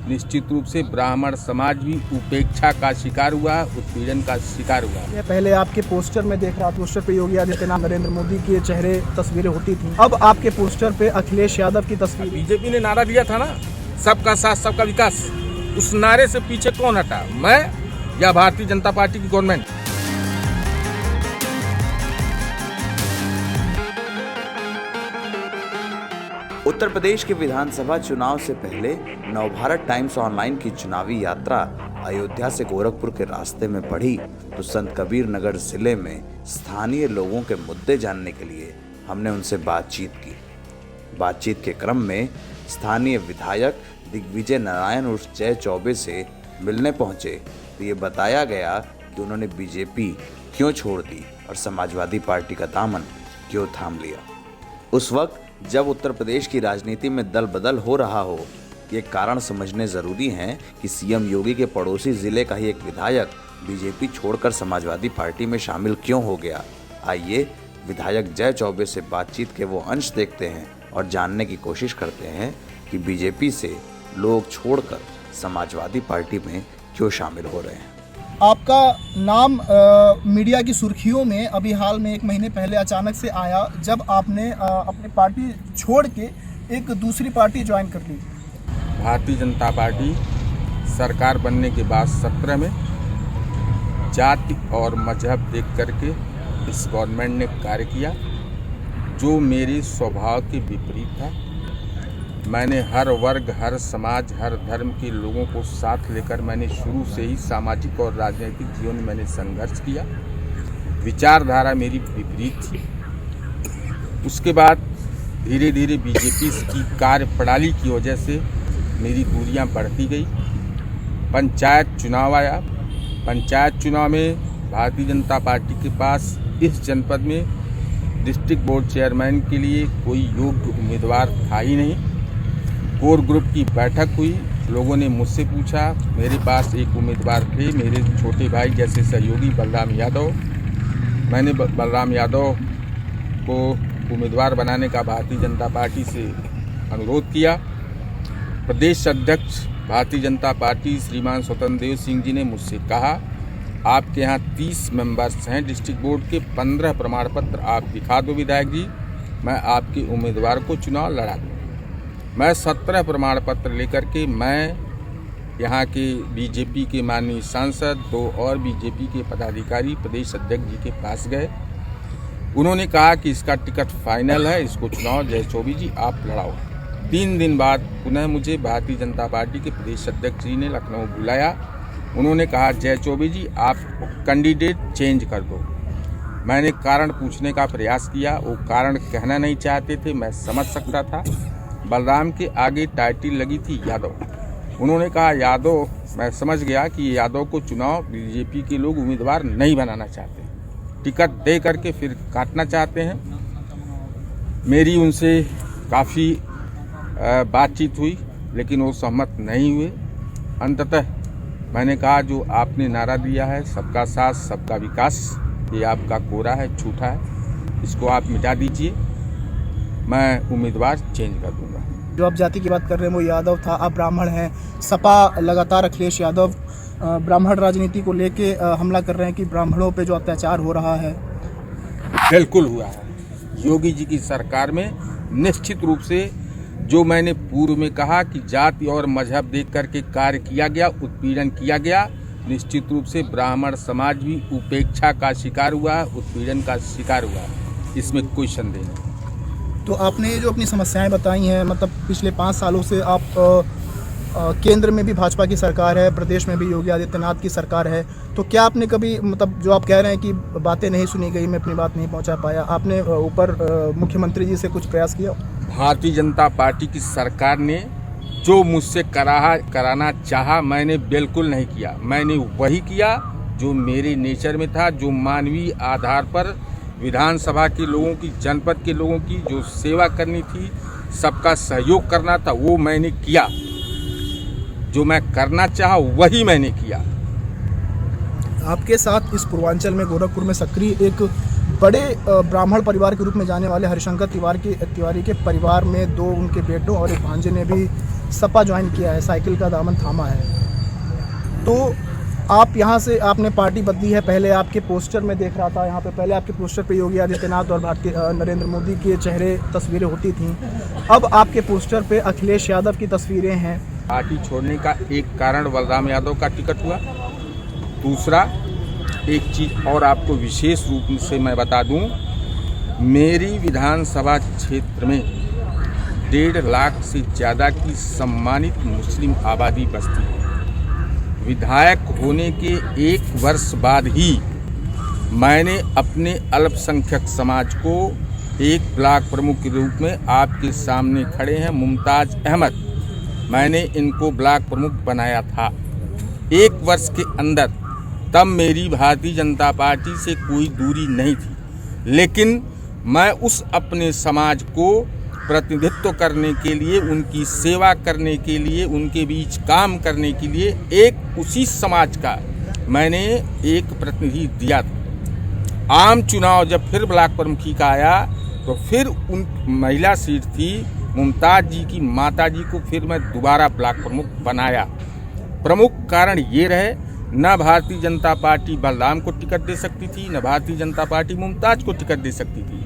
निश्चित रूप से ब्राह्मण समाज भी उपेक्षा का शिकार हुआ, उत्पीड़न का शिकार हुआ। ये पहले आपके पोस्टर में देख रहा था, पोस्टर पे योगी आदित्यनाथ, नरेंद्र मोदी के चेहरे तस्वीरें होती थी। अब आपके पोस्टर पे अखिलेश यादव की तस्वीर। बीजेपी ने नारा दिया था ना, सबका साथ सबका विकास। उस नारे से पीछे कौन हटा, मैं या भारतीय जनता पार्टी की गवर्नमेंट? उत्तर प्रदेश के विधानसभा चुनाव से पहले नवभारत टाइम्स ऑनलाइन की चुनावी यात्रा अयोध्या से गोरखपुर के रास्ते में बढ़ी तो संत कबीर नगर जिले में स्थानीय लोगों के मुद्दे जानने के लिए हमने उनसे बातचीत की। बातचीत के क्रम में स्थानीय विधायक दिग्विजय नारायण उर्फ जय चौबे से मिलने पहुंचे तो ये बताया गया कि उन्होंने बीजेपी क्यों छोड़ दी और समाजवादी पार्टी का दामन क्यों थाम लिया। उस वक्त जब उत्तर प्रदेश की राजनीति में दल बदल हो रहा हो, ये कारण समझने जरूरी हैं कि सीएम योगी के पड़ोसी जिले का ही एक विधायक बीजेपी छोड़कर समाजवादी पार्टी में शामिल क्यों हो गया। आइए विधायक जय चौबे से बातचीत के वो अंश देखते हैं और जानने की कोशिश करते हैं कि बीजेपी से लोग छोड़कर समाजवादी पार्टी में क्यों शामिल हो रहे हैं। आपका नाम मीडिया की सुर्खियों में अभी हाल में 1 महीने पहले अचानक से आया जब आपने अपनी पार्टी छोड़ के एक दूसरी पार्टी ज्वाइन कर ली। भारतीय जनता पार्टी सरकार बनने के बाद 17 में जाति और मजहब देख करके इस गवर्नमेंट ने कार्य किया जो मेरे स्वभाव के विपरीत था। मैंने हर वर्ग, हर समाज, हर धर्म के लोगों को साथ लेकर मैंने शुरू से ही सामाजिक और राजनीतिक जीवन में मैंने संघर्ष किया। विचारधारा मेरी विपरीत थी। उसके बाद धीरे धीरे बीजेपी की कार्यप्रणाली की वजह से मेरी दूरियां बढ़ती गई। पंचायत चुनाव आया। पंचायत चुनाव में भारतीय जनता पार्टी के पास इस जनपद में डिस्ट्रिक्ट बोर्ड चेयरमैन के लिए कोई योग्य उम्मीदवार था ही नहीं। कोर ग्रुप की बैठक हुई। लोगों ने मुझसे पूछा, मेरे पास एक उम्मीदवार थे, मेरे छोटे भाई जैसे सहयोगी बलराम यादव। मैंने बलराम यादव को उम्मीदवार बनाने का भारतीय जनता पार्टी से अनुरोध किया। प्रदेश अध्यक्ष भारतीय जनता पार्टी श्रीमान स्वतंत्र देव सिंह जी ने मुझसे कहा, आपके यहाँ 30 मेंबर्स हैं डिस्ट्रिक्ट बोर्ड के, 15 प्रमाण पत्र आप दिखा दो विधायक जी, मैं आपके उम्मीदवार को चुनाव लड़ा दूँ। मैं 17 प्रमाण पत्र लेकर के मैं यहाँ के बीजेपी के माननीय सांसद, 2 और बीजेपी के पदाधिकारी प्रदेश अध्यक्ष जी के पास गए। उन्होंने कहा कि इसका टिकट फाइनल है, इसको चुनाव जय चौबे जी आप लड़ाओ। 3 दिन बाद पुनः मुझे भारतीय जनता पार्टी के प्रदेश अध्यक्ष जी ने लखनऊ बुलाया। उन्होंने कहा, जय चौबे जी आप कैंडिडेट चेंज कर दो। मैंने कारण पूछने का प्रयास किया, वो कारण कहना नहीं चाहते थे, मैं समझ सकता था। बलराम के आगे टाइटल लगी थी यादव। उन्होंने कहा, यादव, मैं समझ गया कि यादव को चुनाव बीजेपी के लोग उम्मीदवार नहीं बनाना चाहते, टिकट दे करके फिर काटना चाहते हैं। मेरी उनसे काफ़ी बातचीत हुई लेकिन वो सहमत नहीं हुए। अंततः मैंने कहा, जो आपने नारा दिया है सबका साथ सबका विकास, ये आपका कोरा है, झूठा है, इसको आप मिटा दीजिए, मैं उम्मीदवार चेंज कर दूंगा। जो आप जाति की बात कर रहे हैं वो यादव था, आप ब्राह्मण हैं। सपा लगातार अखिलेश यादव ब्राह्मण राजनीति को लेके हमला कर रहे हैं कि ब्राह्मणों पे जो अत्याचार हो रहा है। बिल्कुल हुआ है। योगी जी की सरकार में निश्चित रूप से जो मैंने पूर्व में कहा कि जाति और मजहब देख करके कार्य किया गया, उत्पीड़न किया गया, निश्चित रूप से ब्राह्मण समाज भी उपेक्षा का शिकार हुआ, उत्पीड़न का शिकार हुआ, इसमें कोई संदेह नहीं। तो आपने जो अपनी समस्याएं बताई हैं, मतलब पिछले 5 सालों से आप केंद्र में भी भाजपा की सरकार है, प्रदेश में भी योगी आदित्यनाथ की सरकार है, तो क्या आपने कभी, मतलब जो आप कह रहे हैं कि बातें नहीं सुनी गई, मैं अपनी बात नहीं पहुंचा पाया, आपने ऊपर मुख्यमंत्री जी से कुछ प्रयास किया? भारतीय जनता पार्टी की सरकार ने जो मुझसे कराना चाहा मैंने बिल्कुल नहीं किया। मैंने वही किया जो मेरे नेचर में था, जो मानवीय आधार पर विधानसभा के लोगों की, जनपद के लोगों की जो सेवा करनी थी, सबका सहयोग करना था, वो मैंने किया। जो मैं करना चाहा वही मैंने किया। आपके साथ इस पूर्वांचल में गोरखपुर में सक्रिय एक बड़े ब्राह्मण परिवार के रूप में जाने वाले हरिशंकर तिवारी के परिवार में 2 उनके बेटों और एक भांजे ने भी सपा ज्वाइन किया है, साइकिल का दामन थामा है, तो आप यहाँ से आपने पार्टी बदली है। पहले आपके पोस्टर में देख रहा था, यहाँ पे पहले आपके पोस्टर पे योगी आदित्यनाथ और नरेंद्र मोदी के चेहरे तस्वीरें होती थीं, अब आपके पोस्टर पे अखिलेश यादव की तस्वीरें हैं। पार्टी छोड़ने का एक कारण बलराम यादव का टिकट हुआ। दूसरा एक चीज़ और आपको विशेष रूप से मैं बता दूं, मेरी विधानसभा क्षेत्र में 1.5 लाख से ज़्यादा की सम्मानित मुस्लिम आबादी बसती है। विधायक होने के 1 वर्ष बाद ही मैंने अपने अल्पसंख्यक समाज को एक ब्लॉक प्रमुख के रूप में, आपके सामने खड़े हैं मुमताज़ अहमद, मैंने इनको ब्लॉक प्रमुख बनाया था 1 वर्ष के अंदर। तब मेरी भारतीय जनता पार्टी से कोई दूरी नहीं थी, लेकिन मैं उस अपने समाज को प्रतिनिधित्व करने के लिए, उनकी सेवा करने के लिए, उनके बीच काम करने के लिए एक उसी समाज का मैंने एक प्रतिनिधि दिया था। आम चुनाव जब फिर ब्लॉक प्रमुखी का आया तो फिर उन महिला सीट थी मुमताज़ जी की माता जी को फिर मैं दोबारा ब्लॉक प्रमुख बनाया। प्रमुख कारण ये रहे, न भारतीय जनता पार्टी बलराम को टिकट दे सकती थी, न भारतीय जनता पार्टी मुमताज़ को टिकट दे सकती थी।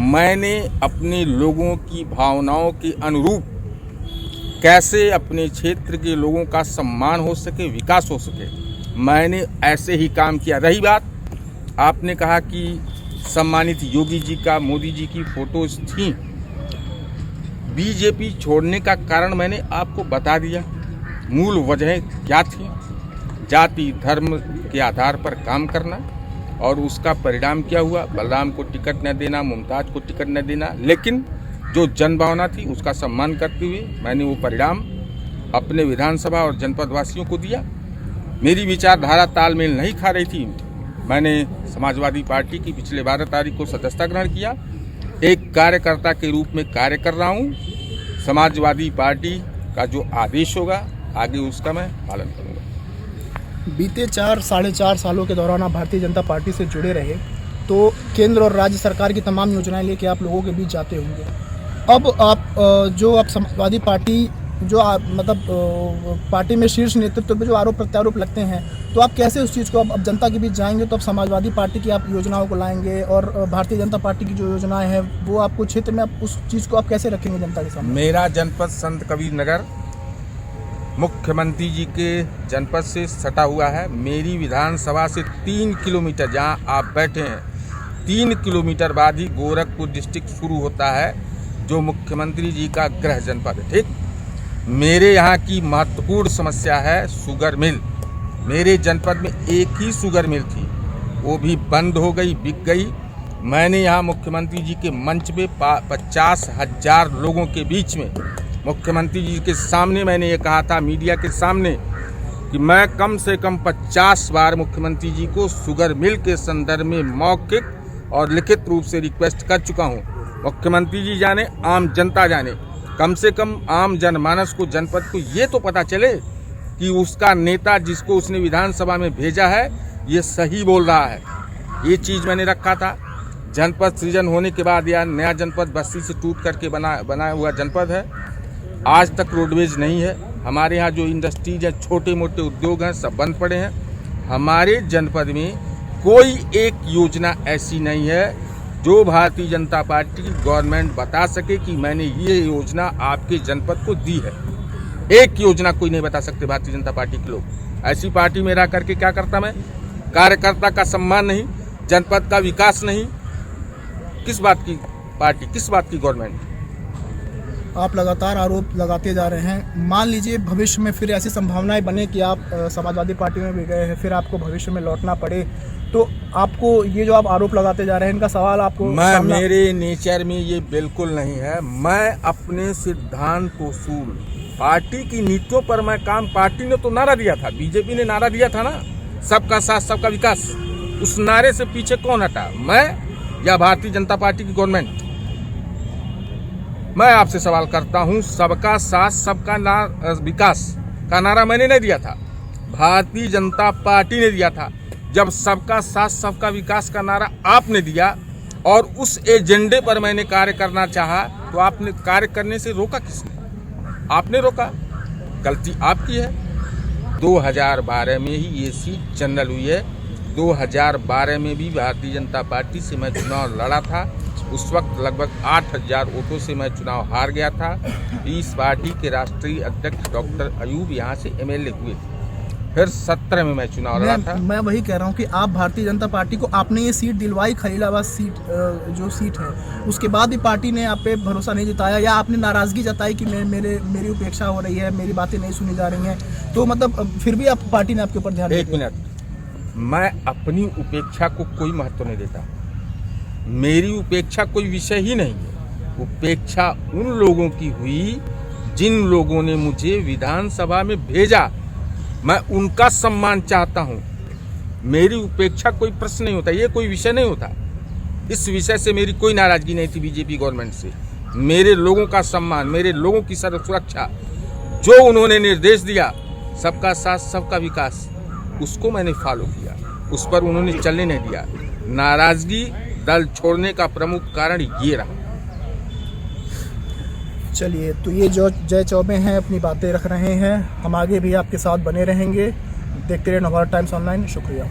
मैंने अपने लोगों की भावनाओं के अनुरूप कैसे अपने क्षेत्र के लोगों का सम्मान हो सके, विकास हो सके, मैंने ऐसे ही काम किया। रही बात, आपने कहा कि सम्मानित योगी जी का, मोदी जी की फोटोज थी, बीजेपी छोड़ने का कारण मैंने आपको बता दिया। मूल वजह क्या थी? जाति धर्म के आधार पर काम करना, और उसका परिणाम क्या हुआ? बलराम को टिकट न देना, मुमताज़ को टिकट न देना। लेकिन जो जनभावना थी उसका सम्मान करते हुए मैंने वो परिणाम अपने विधानसभा और जनपद वासियों को दिया। मेरी विचारधारा तालमेल नहीं खा रही थी, मैंने समाजवादी पार्टी की पिछले 12 तारीख को सदस्यता ग्रहण किया। एक कार्यकर्ता के रूप में कार्य कर रहा हूँ। समाजवादी पार्टी का जो आदेश होगा आगे उसका मैं पालन करूँगा। बीते 4-4.5 सालों के दौरान आप भारतीय जनता पार्टी से जुड़े रहे, तो केंद्र और राज्य सरकार की तमाम योजनाएं लेके आप लोगों के बीच जाते होंगे। अब आप जो आप समाजवादी पार्टी जो पार्टी में शीर्ष नेतृत्व पे जो आरोप प्रत्यारोप लगते हैं, तो आप कैसे उस चीज़ को अब जनता के बीच जाएंगे? तो अब समाजवादी पार्टी की आप योजनाओं को लाएंगे और भारतीय जनता पार्टी की जो योजनाएं हैं वो आपको क्षेत्र में आप उस चीज़ को आप कैसे रखेंगे जनता के सामने? मेरा जनपद संत कबीर नगर मुख्यमंत्री जी के जनपद से सटा हुआ है। मेरी विधानसभा से 3 किलोमीटर, जहां आप बैठे हैं, 3 किलोमीटर बाद ही गोरखपुर डिस्ट्रिक्ट शुरू होता है, जो मुख्यमंत्री जी का गृह जनपद है। ठीक, मेरे यहाँ की महत्वपूर्ण समस्या है शुगर मिल। मेरे जनपद में एक ही शुगर मिल थी, वो भी बंद हो गई, बिक गई। मैंने यहाँ मुख्यमंत्री जी के मंच पे 50,000 लोगों के बीच में मुख्यमंत्री जी के सामने मैंने ये कहा था, मीडिया के सामने, कि मैं कम से कम 50 बार मुख्यमंत्री जी को शुगर मिल के संदर्भ में मौखिक और लिखित रूप से रिक्वेस्ट कर चुका हूँ। मुख्यमंत्री जी जाने, आम जनता जाने, कम से कम आम जनमानस को, जनपद को ये तो पता चले कि उसका नेता जिसको उसने विधानसभा में भेजा है ये सही बोल रहा है। ये चीज़ मैंने रखा था। जनपद सृजन होने के बाद या नया जनपद बस्ती से टूट करके बनाया हुआ जनपद है, आज तक रोडवेज नहीं है। हमारे यहाँ जो इंडस्ट्रीज है, छोटे मोटे उद्योग हैं, सब बंद पड़े हैं। हमारे जनपद में कोई एक योजना ऐसी नहीं है जो भारतीय जनता पार्टी की गवर्नमेंट बता सके कि मैंने ये योजना आपके जनपद को दी है। एक योजना कोई नहीं बता सकते भारतीय जनता पार्टी के लोग। ऐसी पार्टी में रह करके क्या करता मैं? कार्यकर्ता का सम्मान नहीं, जनपद का विकास नहीं, किस बात की पार्टी, किस बात की गवर्नमेंट? आप लगातार आरोप लगाते जा रहे हैं। मान लीजिए भविष्य में फिर ऐसी संभावनाएं बने कि आप समाजवादी पार्टी में भी गए हैं, फिर आपको भविष्य में लौटना पड़े, तो आपको ये जो आप आरोप लगाते जा रहे हैं इनका सवाल आपको मेरे नेचर में ये बिल्कुल नहीं है। मैं अपने सिद्धांत उसूल, पार्टी की नीतियों पर मैं काम, पार्टी ने तो नारा दिया था, बीजेपी ने नारा दिया था ना, सबका साथ सबका विकास। उस नारे से पीछे कौन हटा, मैं या भारतीय जनता पार्टी की गवर्नमेंट? मैं आपसे सवाल करता हूं, सबका साथ सबका विकास का नारा मैंने नहीं दिया था, भारतीय जनता पार्टी ने दिया था। जब सबका साथ सबका विकास का नारा आपने दिया और उस एजेंडे पर मैंने कार्य करना चाहा, तो आपने कार्य करने से रोका किसने? आपने रोका, गलती आपकी है। 2012 में ही ये सीट जनरल हुई है। 2012 में भी भारतीय जनता पार्टी से मैं चुनाव लड़ा था। उस वक्त लगभग 8000 वोटों से मैं चुनाव हार गया था। इस पार्टी के राष्ट्रीय अध्यक्ष डॉक्टर अयूब यहाँ से एमएलए हुए थे। फिर 17 में मैं चुनाव लड़ा था। मैं वही कह रहा हूँ कि आप भारतीय जनता पार्टी को आपने ये सीट दिलवाई, खलीलाबाद सीट जो सीट है, उसके बाद भी पार्टी ने आप पे भरोसा नहीं जताया या आपने नाराज़गी जताई कि मेरी उपेक्षा हो रही है, मेरी बातें नहीं सुनी जा रही हैं, तो मतलब फिर भी आप पार्टी ने आपके ऊपर ध्यान नहीं दिया। 1 मिनट, मैं अपनी उपेक्षा को कोई महत्व नहीं देता। मेरी उपेक्षा कोई विषय ही नहीं है। उपेक्षा उन लोगों की हुई जिन लोगों ने मुझे विधानसभा में भेजा। मैं उनका सम्मान चाहता हूं। मेरी उपेक्षा कोई प्रश्न नहीं होता, ये कोई विषय नहीं होता। इस विषय से मेरी कोई नाराजगी नहीं थी बीजेपी गवर्नमेंट से। मेरे लोगों का सम्मान, मेरे लोगों की सर्व सुरक्षा, जो उन्होंने निर्देश दिया, सबका साथ सबका विकास, उसको मैंने फॉलो किया। उस पर उन्होंने चलने नहीं दिया। नाराजगी दल छोड़ने का प्रमुख कारण ये रहा। चलिए, तो ये जो जय चौबे हैं अपनी बातें रख रहे हैं, हम आगे भी आपके साथ बने रहेंगे। देखते रहे नवभारत टाइम्स ऑनलाइन। शुक्रिया।